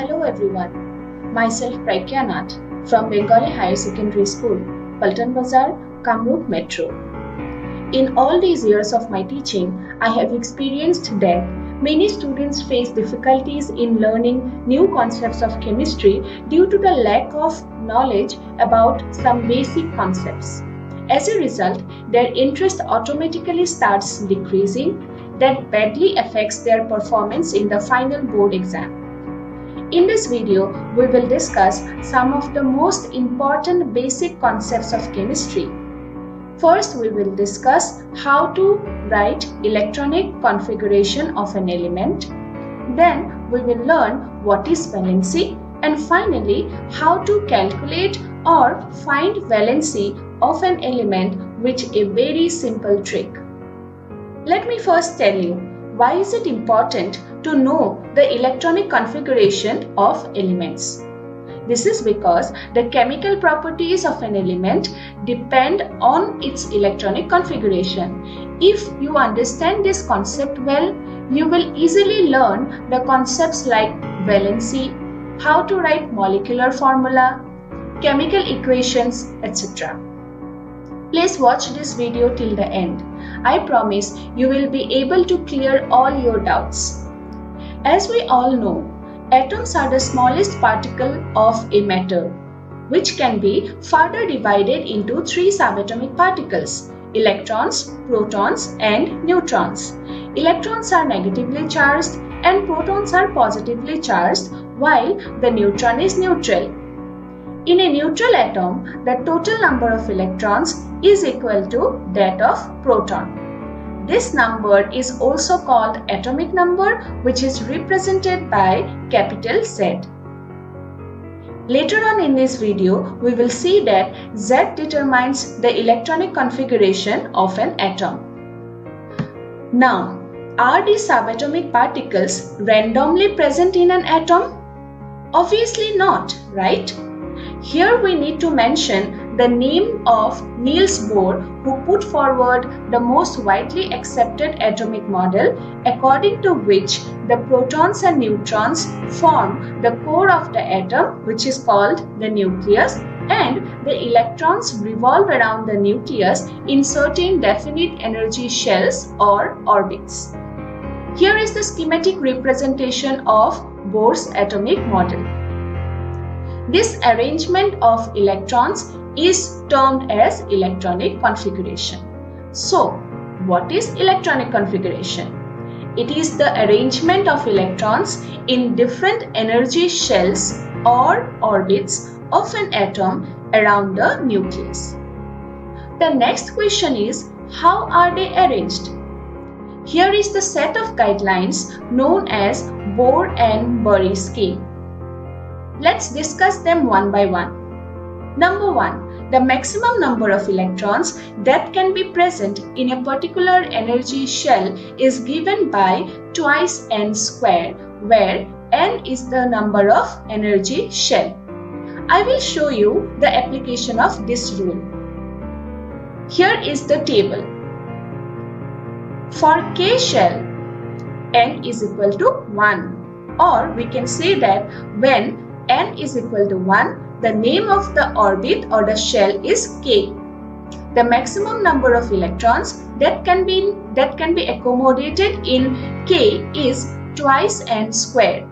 Hello everyone, myself Pragya Nath from Bengali Higher Secondary School, Paltan Bazar, Kamrup Metro. In all these years of my teaching, I have experienced that many students face difficulties in learning new concepts of chemistry due to the lack of knowledge about some basic concepts. As a result, their interest automatically starts decreasing. That badly affects their performance in the final board exam. In this video, we will discuss some of the most important basic concepts of chemistry. First, we will discuss how to write electronic configuration of an element. Then, we will learn what is valency, and finally, how to calculate or find valency of an element, which is a very simple trick. Let me first tell you, why is it important to know the electronic configuration of elements? This is because the chemical properties of an element depend on its electronic configuration. If you understand this concept well, you will easily learn the concepts like valency, how to write molecular formula, chemical equations, etc. Please watch this video till the end. I promise you will be able to clear all your doubts. As we all know, atoms are the smallest particle of a matter, which can be further divided into three subatomic particles: electrons, protons, and neutrons. Electrons are negatively charged and protons are positively charged, while the neutron is neutral. In a neutral atom, the total number of electrons is equal to that of proton. This number is also called atomic number, which is represented by capital Z. Later on in this video, we will see that Z determines the electronic configuration of an atom. Now, are these subatomic particles randomly present in an atom? Obviously not, right? Here we need to mention the name of Niels Bohr, who put forward the most widely accepted atomic model, according to which the protons and neutrons form the core of the atom, which is called the nucleus, and the electrons revolve around the nucleus in certain definite energy shells or orbits. Here is the schematic representation of Bohr's atomic model. This arrangement of electrons is termed as electronic configuration. So, what is electronic configuration? It is the arrangement of electrons in different energy shells or orbits of an atom around the nucleus. The next question is, how are they arranged? Here is the set of guidelines known as Bohr and Bury scheme. Let's discuss them one by one. Number 1. The maximum number of electrons that can be present in a particular energy shell is given by twice n square, where n is the number of energy shell. I will show you the application of this rule. Here is the table. For k shell, n is equal to 1, or we can say that when n is equal to 1, the name of the orbit or the shell is k. The maximum number of electrons that can be accommodated in k is twice n square.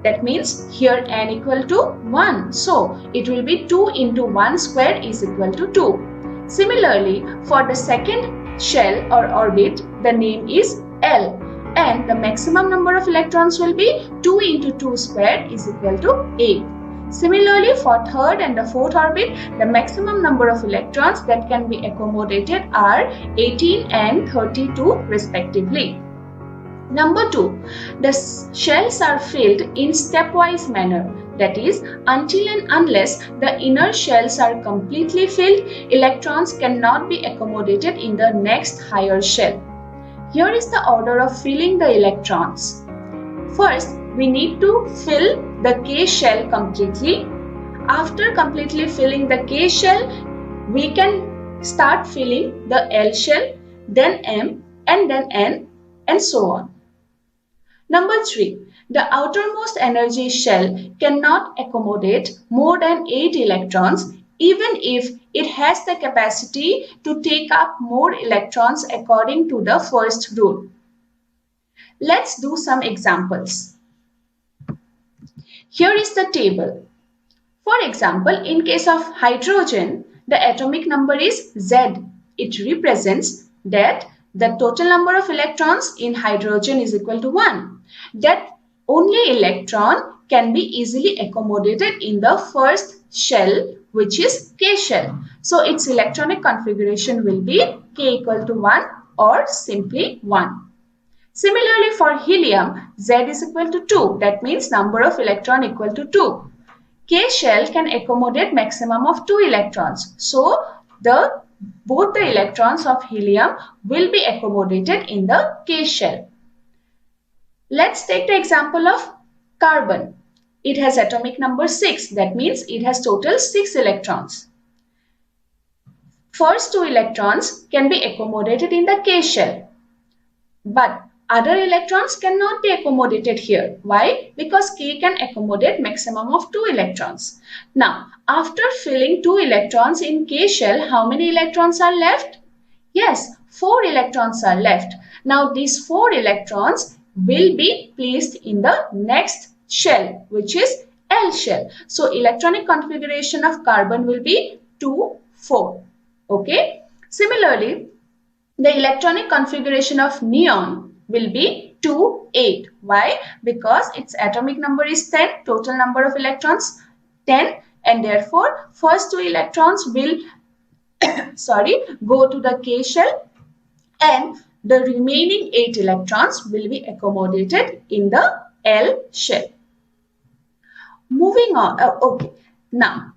That means here n equal to 1. So it will be 2 into 1 square is equal to 2. Similarly, for the second shell or orbit, the name is L. And the maximum number of electrons will be 2 into 2 square is equal to 8. Similarly, for third and the fourth orbit, the maximum number of electrons that can be accommodated are 18 and 32 respectively. Number 2. The shells are filled in stepwise manner. That is, until and unless the inner shells are completely filled, electrons cannot be accommodated in the next higher shell. Here is the order of filling the electrons. First, we need to fill the K shell completely. After completely filling the K shell, we can start filling the L shell, then M, and then N, and so on. Number 3. The outermost energy shell cannot accommodate more than 8 electrons even if it has the capacity to take up more electrons according to the first rule. Let's do some examples. Here is the table. For example, in case of hydrogen, the atomic number is Z. It represents that the total number of electrons in hydrogen is equal to 1. That only electron can be easily accommodated in the first shell, which is K shell. So its electronic configuration will be K equal to 1 or simply 1. Similarly, for helium, Z is equal to 2. That means number of electron equal to 2. K shell can accommodate maximum of 2 electrons. So both the electrons of helium will be accommodated in the K shell. Let's take the example of carbon. It has atomic number 6. That means it has total 6 electrons. First 2 electrons can be accommodated in the K shell. But other electrons cannot be accommodated here. Why? Because K can accommodate maximum of 2 electrons. Now, after filling 2 electrons in K shell, how many electrons are left? Yes, 4 electrons are left. Now, these 4 electrons will be placed in the next shell, which is L shell. So, electronic configuration of carbon will be 2, 4. Okay. Similarly, the electronic configuration of neon will be 2, 8. Why? Because its atomic number is 10, total number of electrons 10, and therefore first 2 electrons will go to the K shell and the remaining 8 electrons will be accommodated in the L shell. Moving on. Okay. Now,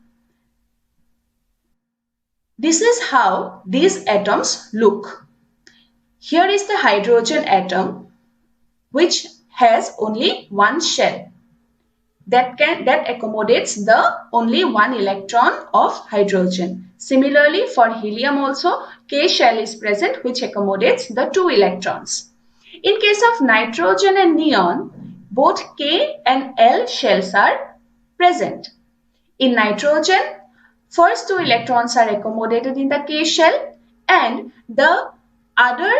this is how these atoms look. Here is the hydrogen atom, which has only one shell that accommodates the only one electron of hydrogen. Similarly, for helium also, K shell is present, which accommodates the 2 electrons. In case of nitrogen and neon, both K and L shells are present. In nitrogen, first 2 electrons are accommodated in the K shell and the other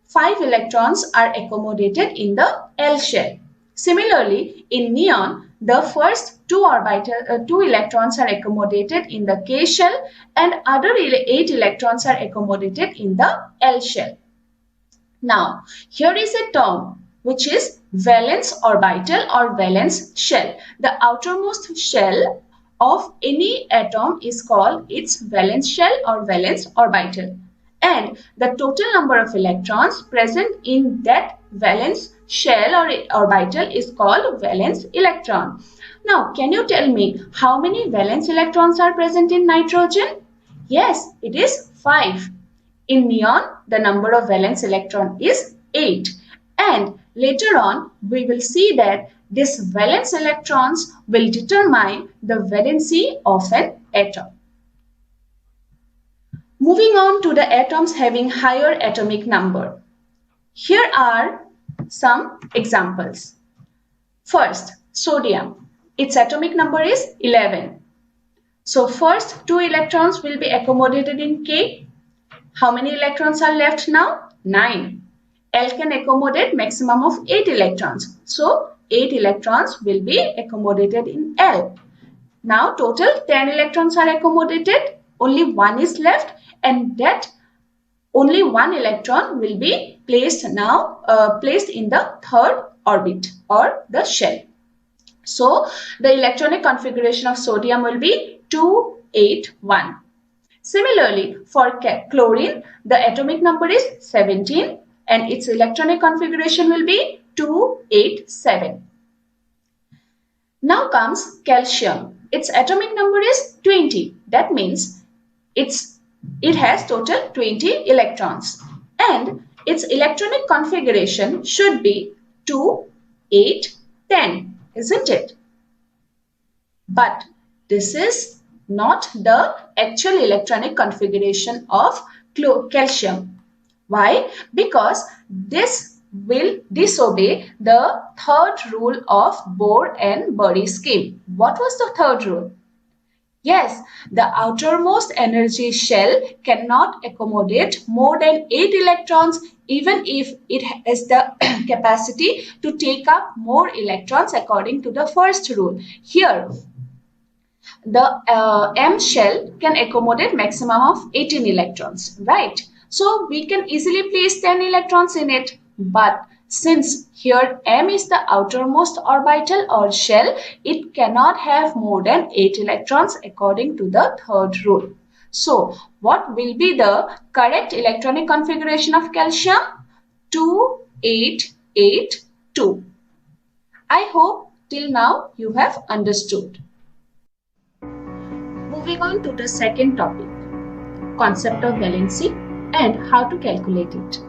5 electrons are accommodated in the L shell. Similarly, in neon, the first 2 electrons are accommodated in the K shell and other 8 electrons are accommodated in the L shell. Now, here is a term which is valence orbital or valence shell. The outermost shell of any atom is called its valence shell or valence orbital. And the total number of electrons present in that valence shell or orbital is called valence electron. Now, can you tell me how many valence electrons are present in nitrogen? Yes, it is 5. In neon, the number of valence electron is 8. And later on, we will see that these valence electrons will determine the valency of an atom. Moving on to the atoms having higher atomic number. Here are some examples. First, sodium. Its atomic number is 11. So first 2 electrons will be accommodated in K. How many electrons are left now? 9. L can accommodate maximum of 8 electrons. So 8 electrons will be accommodated in L. Now total 10 electrons are accommodated. Only 1 is left. And that only 1 electron will be placed in the third orbit or the shell. So the electronic configuration of sodium will be 2, 8, 1. Similarly, for chlorine, the atomic number is 17 and its electronic configuration will be 2, 8, 7. Now comes calcium. Its atomic number is 20. That means it has total 20 electrons and its electronic configuration should be 2, 8, 10, isn't it? But this is not the actual electronic configuration of calcium. Why? Because this will disobey the third rule of Bohr and Bury scheme. What was the third rule? Yes, the outermost energy shell cannot accommodate more than 8 electrons even if it has the capacity to take up more electrons according to the first rule. Here, the M shell can accommodate maximum of 18 electrons, right? So we can easily place 10 electrons in it, but since here M is the outermost orbital or shell, it cannot have more than 8 electrons according to the third rule. So what will be the correct electronic configuration of calcium? 2, 8, 8, 2. I hope till now you have understood. Moving on to the second topic, concept of valency and how to calculate it.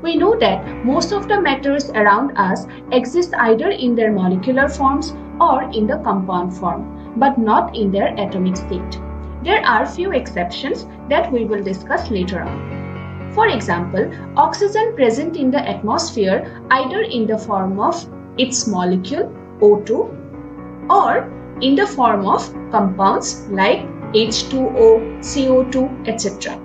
We know that most of the matters around us exist either in their molecular forms or in the compound form, but not in their atomic state. There are few exceptions that we will discuss later on. For example, oxygen present in the atmosphere either in the form of its molecule O2 or in the form of compounds like H2O, CO2, etc.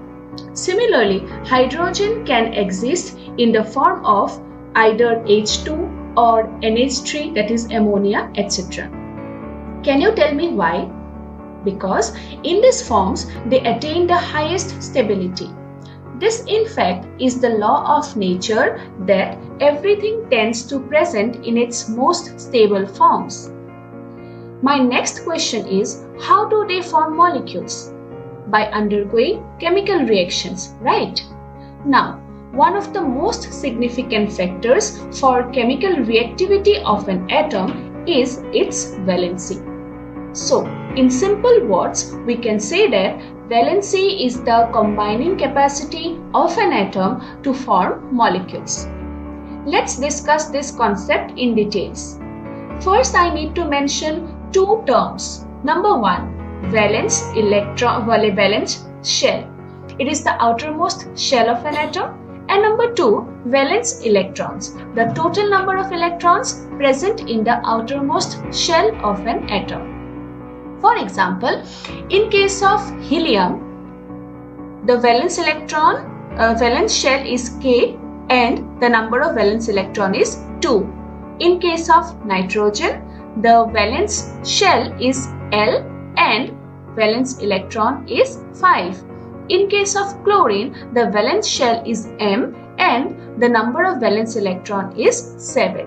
Similarly, hydrogen can exist in the form of either H2 or NH3, that is ammonia, etc. Can you tell me why? Because in these forms they attain the highest stability. This in fact is the law of nature that everything tends to present in its most stable forms. My next question is, how do they form molecules? By undergoing chemical reactions, right? Now, one of the most significant factors for chemical reactivity of an atom is its valency. So, in simple words, we can say that valency is the combining capacity of an atom to form molecules. Let's discuss this concept in details. First, I need to mention two terms. Number one, valence shell. It is the outermost shell of an atom. And number two, valence electrons, the total number of electrons present in the outermost shell of an atom. For example, in case of helium, the valence shell is K and the number of valence electron is 2. In case of nitrogen, the valence shell is L and valence electron is 5. In case of chlorine, the valence shell is M and the number of valence electron is 7.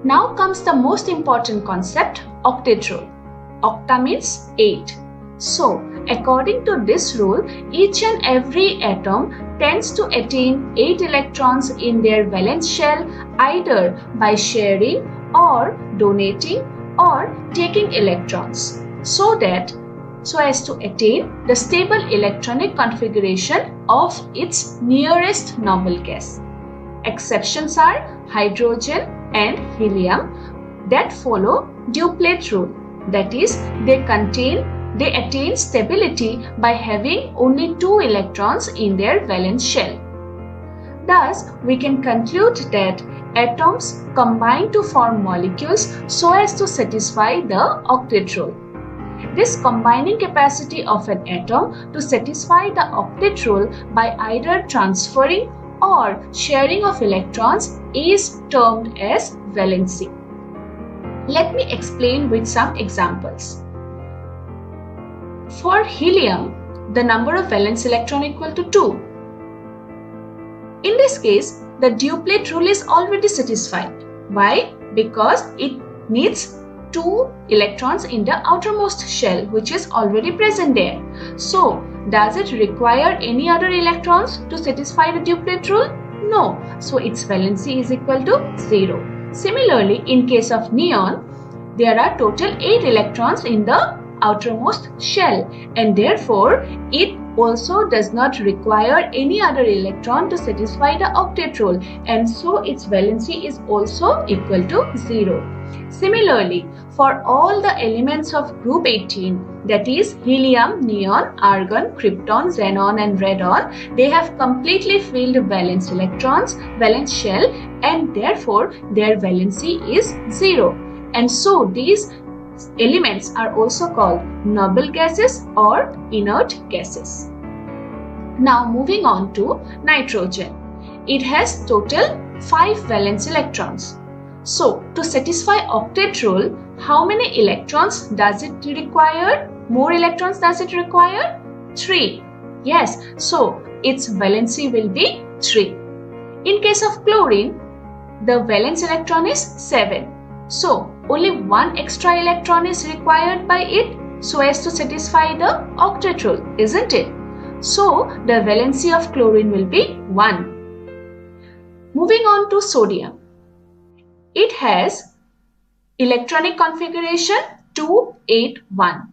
Now comes the most important concept, octet rule. Octa means 8. So, according to this rule, each and every atom tends to attain 8 electrons in their valence shell either by sharing or donating or taking electrons so as to attain the stable electronic configuration of its nearest noble gas. Exceptions are hydrogen and helium that follow duplet rule, that is, they attain stability by having only 2 electrons in their valence shell. Thus, we can conclude that atoms combine to form molecules so as to satisfy the octet rule. This combining capacity of an atom to satisfy the octet rule by either transferring or sharing of electrons is termed as valency. Let me explain with some examples. For helium, the number of valence electron equal to 2. In this case, the duplet rule is already satisfied. Why? Because it needs 2 electrons in the outermost shell, which is already present there. So, does it require any other electrons to satisfy the duplet rule? No. So, its valency is equal to 0. Similarly, in case of neon, there are total 8 electrons in the outermost shell and therefore it also does not require any other electron to satisfy the octet rule, and so its valency is also equal to 0. Similarly, for all the elements of group 18, that is helium, neon, argon, krypton, xenon and radon, they have completely filled valence electrons, valence shell, and therefore their valency is 0. And so these elements are also called noble gases or inert gases. Now moving on to nitrogen. It has total 5 valence electrons. So to satisfy octet rule, how many electrons does it require? More electrons does it require? 3. Yes, so its valency will be 3. In case of chlorine, the valence electron is 7. So only 1 extra electron is required by it so as to satisfy the octet rule, isn't it? So the valency of chlorine will be 1. Moving on to sodium. It has electronic configuration 281.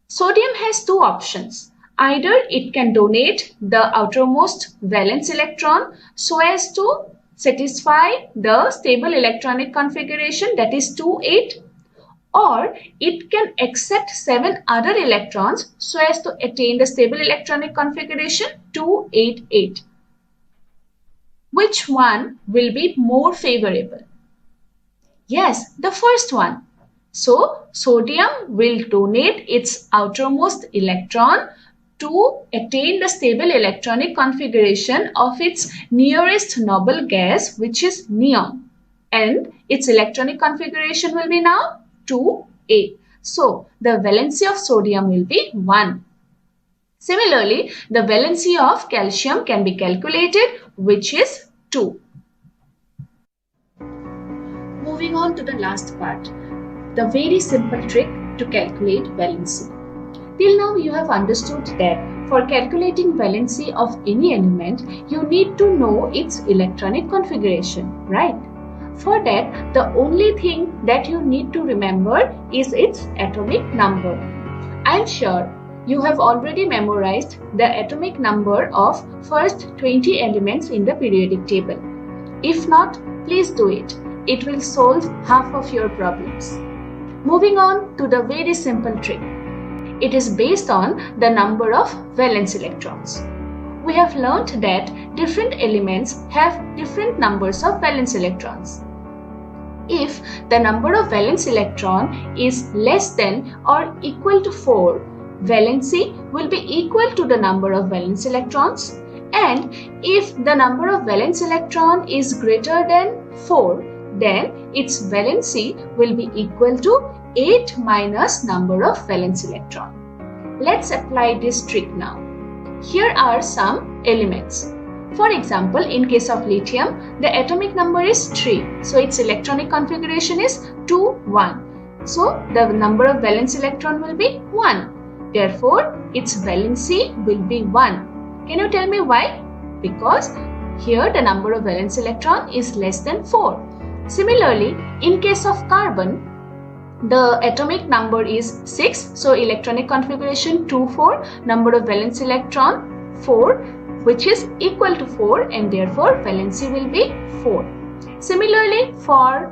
Sodium has two options. Either it can donate the outermost valence electron so as to satisfy the stable electronic configuration, that is 28, or it can accept 7 other electrons so as to attain the stable electronic configuration 288. Which one will be more favorable? Yes, the first one. So sodium will donate its outermost electron to attain the stable electronic configuration of its nearest noble gas, which is neon, and its electronic configuration will be now 2A. So the valency of sodium will be 1. Similarly, the valency of calcium can be calculated, which is 2. Moving on to the last part, the very simple trick to calculate valency. Till now you have understood that for calculating valency of any element, you need to know its electronic configuration, right? For that, the only thing that you need to remember is its atomic number. I am sure you have already memorized the atomic number of first 20 elements in the periodic table. If not, please do it. It will solve half of your problems. Moving on to the very simple trick. It is based on the number of valence electrons. We have learnt that different elements have different numbers of valence electrons. If the number of valence electron is less than or equal to 4, valency will be equal to the number of valence electrons, and if the number of valence electron is greater than 4, then its valency will be equal to 8 minus number of valence electron. Let's apply this trick now. Here are some elements. For example, in case of lithium, the atomic number is 3. So its electronic configuration is 2, 1. So the number of valence electron will be 1. Therefore, its valency will be 1. Can you tell me why? Because here the number of valence electron is less than 4. Similarly, in case of carbon, the atomic number is 6. So electronic configuration 2, 4. Number of valence electron 4, which is equal to 4, and therefore valency will be 4. Similarly, for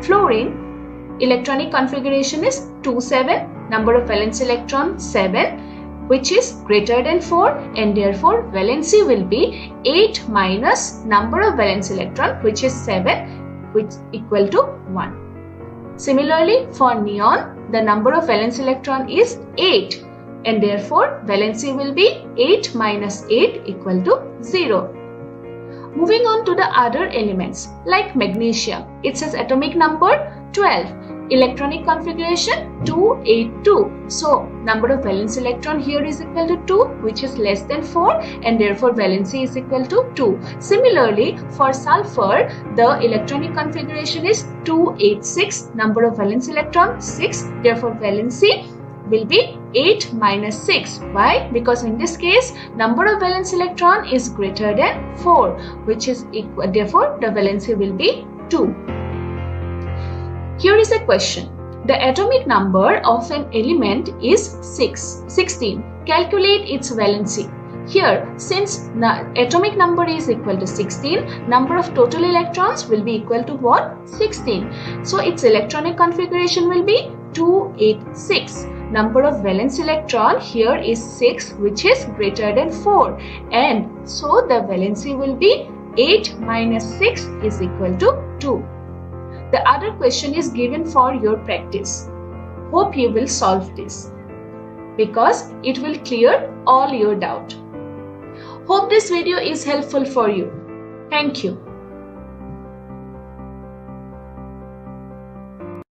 fluorine, electronic configuration is 2, 7. Number of valence electron 7, which is greater than 4, and therefore valency will be 8 minus number of valence electron, which is 7, which is equal to 1. Similarly, for neon, the number of valence electron is 8, and therefore valency will be 8 minus 8 equal to 0. Moving on to the other elements like magnesium, it says atomic number 12. Electronic configuration 282. So number of valence electron here is equal to 2, which is less than 4, and therefore valency is equal to 2. Similarly, for sulfur, the electronic configuration is 286. Number of valence electron 6. Therefore valency will be 8 minus 6. Why? Because in this case, number of valence electron is greater than 4, which is equal. Therefore the valency will be 2. Here is a question. The atomic number of an element is 16. Calculate its valency. Here, since atomic number is equal to 16, number of total electrons will be equal to what? 16. So its electronic configuration will be 286. Number of valence electron here is 6, which is greater than 4. And so the valency will be 8 minus 6 is equal to 2. The other question is given for your practice. Hope you will solve this, because it will clear all your doubt. Hope this video is helpful for you. Thank you.